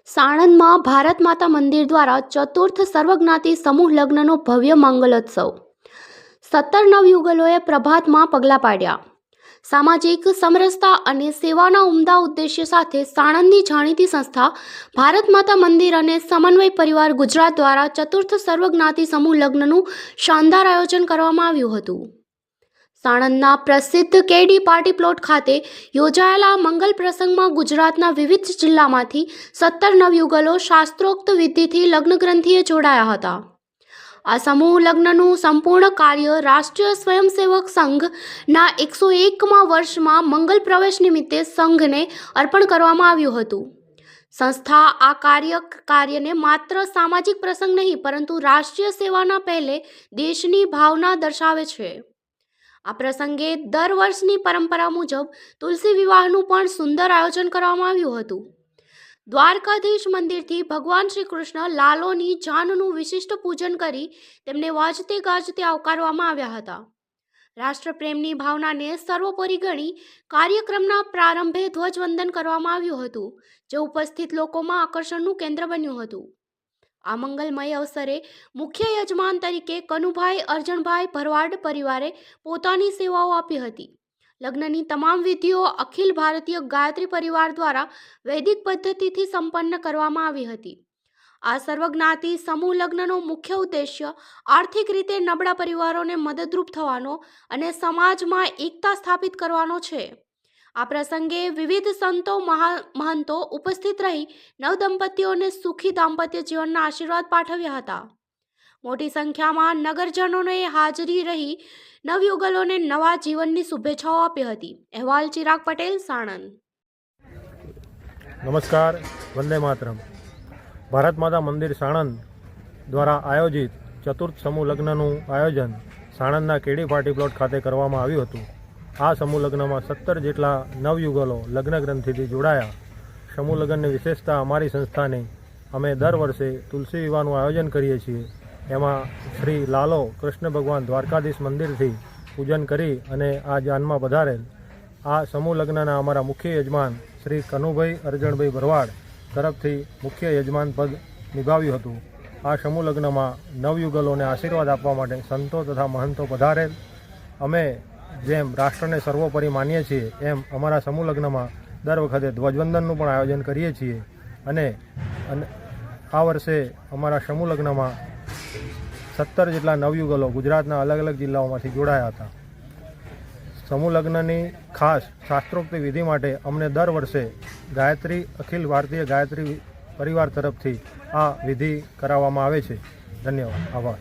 સાણંદમાં ભારત માતા મંદિર દ્વારા ચતુર્થ સર્વજ્ઞાતિ સમૂહ લગ્નનો ભવ્ય મંગલોત્સવ। 17 નવયુગલોએ પ્રભાતમાં પગલાં પાડ્યા। સામાજિક સમરસતા અને સેવાના ઉમદા ઉદ્દેશ્ય સાથે સાણંદની જાણીતી સંસ્થા ભારત માતા મંદિર અને સમન્વય પરિવાર ગુજરાત દ્વારા ચતુર્થ સર્વજ્ઞાતિ સમૂહ લગ્નનું શાનદાર આયોજન કરવામાં આવ્યું હતું। સાણંદના પ્રસિદ્ધ કેડી પાર્ટી પ્લોટ ખાતે યોજાયેલા મંગલ પ્રસંગમાં ગુજરાતના વિવિધ જિલ્લામાંથી 17 નવયુગલો શાસ્ત્રોક્ત વિધિથી લગ્ન ગ્રંથિએ જોડાયા હતા। આ સમૂહ લગ્નનું સંપૂર્ણ કાર્ય રાષ્ટ્રીય સ્વયંસેવક સંઘના 101મા વર્ષમાં મંગલ પ્રવેશ નિમિત્તે સંઘને અર્પણ કરવામાં આવ્યું હતું। સંસ્થા આ કાર્યને માત્ર સામાજિક પ્રસંગ નહીં પરંતુ રાષ્ટ્રીય સેવાના પહેલે દેશની ભાવના દર્શાવે છે। આ પ્રસંગે દર વર્ષની પરંપરા મુજબ તુલસી વિવાહનું પણ સુંદર આયોજન કરવામાં આવ્યું હતું। દ્વારકાધીશ મંદિરથી ભગવાન શ્રી કૃષ્ણ લાલોની જાનનું વિશિષ્ટ પૂજન કરી તેમને વાજતે ગાજતે આવકારવામાં આવ્યા હતા। રાષ્ટ્રપ્રેમની ભાવનાને સર્વોપરી ગણી કાર્યક્રમના પ્રારંભે ધ્વજવંદન કરવામાં આવ્યું હતું, જે ઉપસ્થિત લોકોમાં આકર્ષણનું કેન્દ્ર બન્યું હતું। આ મંગલમય અવસરે મુખ્ય યજમાન તરીકે કનુભાઈ અરજણભાઈ ભરવાડ પરિવારે પોતાની સેવાઓ આપી હતી। લગ્નની તમામ વિધિઓ અખિલ ભારતીય ગાયત્રી પરિવાર દ્વારા વૈદિક પદ્ધતિથી સંપન્ન કરવામાં આવી હતી। આ સર્વજ્ઞાતિ સમૂહ લગ્નનો મુખ્ય ઉદ્દેશ્ય આર્થિક રીતે નબળા પરિવારોને મદદરૂપ થવાનો અને સમાજમાં એકતા સ્થાપિત કરવાનો છે। આ પ્રસંગે વિવિધ સંતો મહંતો ઉપસ્થિત રહી નવદંપતીઓને સુખી દાંપત્ય જીવનના આશીર્વાદ પાઠવ્યા હતા। મોટી સંખ્યામાં નગરજનોએ હાજરી રહી નવયુગલોને નવા જીવનની શુભેચ્છાઓ આપી હતી। અહેવાલ ચિરાગ પટેલ, સાણંદ। નમસ્કાર, વંદે માતરમ। ભારત માતા મંદિર સાણંદ દ્વારા આયોજિત ચતુર્થ સમૂહ લગ્નનું આયોજન સાણંદના કેડી પાર્ટી પ્લોટ ખાતે કરવામાં આવ્યું હતું। આ સમૂહ લગ્નમાં 17 જેટલા નવયુગલો લગ્ન ગ્રંથિથી જોડાયા। સમૂહ લગ્નની વિશેષતા અમારી સંસ્થાની અમે દર વર્ષે તુલસી વિવાહનું આયોજન કરીએ છીએ। એમાં શ્રી લાલો કૃષ્ણ ભગવાન દ્વારકાધીશ મંદિરથી પૂજન કરી અને આ જાનમાં પધારેલ આ સમૂહ લગ્નના અમારા મુખ્ય યજમાન શ્રી કનુભાઈ અરજણભાઈ ભરવાડ તરફથી મુખ્ય યજમાન પદ નિભાવ્યું હતું। આ સમૂહ લગ્નમાં નવયુગલોને આશીર્વાદ આપવા માટે સંતો તથા મહંતો પધારેલ। અમે જેમ રાષ્ટ્રને સર્વોપરી માનીએ છીએ એમ અમારા સમૂહ લગ્નમાં દર વખતે ધ્વજવંદનનું પણ આયોજન કરીએ છીએ અને આ વર્ષે અમારા સમૂહ લગ્નમાં 17 જેટલા નવયુગલો ગુજરાતના અલગ અલગ જિલ્લાઓમાંથી જોડાયા હતા। સમૂહ લગ્નની ખાસ શાસ્ત્રોક્ત વિધિ માટે અમને દર વર્ષે ગાયત્રી અખિલ ભારતીય ગાયત્રી પરિવાર તરફથી આ વિધિ કરાવવામાં આવે છે। ધન્યવાદ, આભાર।